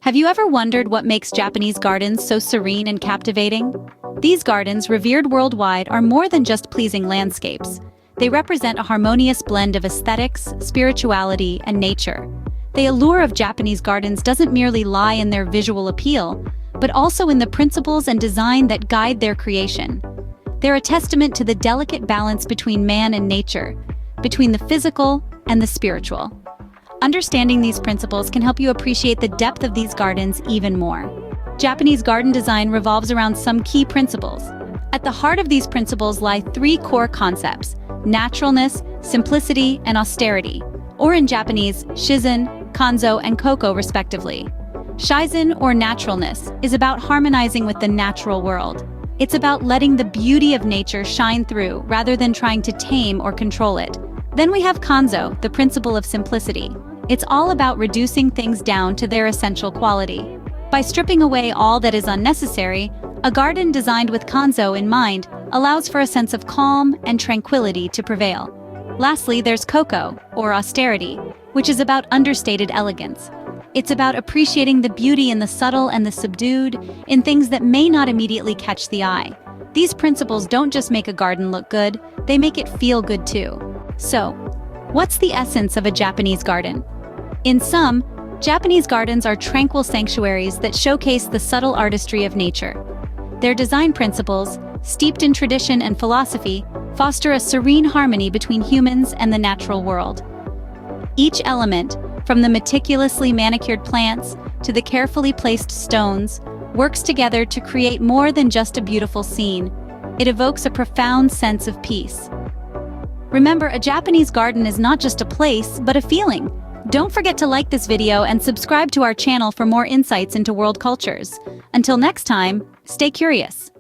Have you ever wondered what makes Japanese gardens so serene and captivating? These gardens, revered worldwide, are more than just pleasing landscapes. They represent a harmonious blend of aesthetics, spirituality, and nature. The allure of Japanese gardens doesn't merely lie in their visual appeal, but also in the principles and design that guide their creation. They're a testament to the delicate balance between man and nature, between the physical and the spiritual. Understanding these principles can help you appreciate the depth of these gardens even more. Japanese garden design revolves around some key principles. At the heart of these principles lie three core concepts: naturalness, simplicity, and austerity, or in Japanese, shizen, kanzo, and koko respectively. Shizen, or naturalness, is about harmonizing with the natural world. It's about letting the beauty of nature shine through rather than trying to tame or control it. Then we have kanzo, the principle of simplicity. It's all about reducing things down to their essential quality. By stripping away all that is unnecessary, a garden designed with kanzo in mind allows for a sense of calm and tranquility to prevail. Lastly, there's koko, or austerity, which is about understated elegance. It's about appreciating the beauty in the subtle and the subdued, in things that may not immediately catch the eye. These principles don't just make a garden look good, they make it feel good too. So, what's the essence of a Japanese garden? In sum, Japanese gardens are tranquil sanctuaries that showcase the subtle artistry of nature. Their design principles, steeped in tradition and philosophy, foster a serene harmony between humans and the natural world. Each element, from the meticulously manicured plants to the carefully placed stones, works together to create more than just a beautiful scene. It evokes a profound sense of peace. Remember, a Japanese garden is not just a place, but a feeling. Don't forget to like this video and subscribe to our channel for more insights into world cultures. Until next time, stay curious.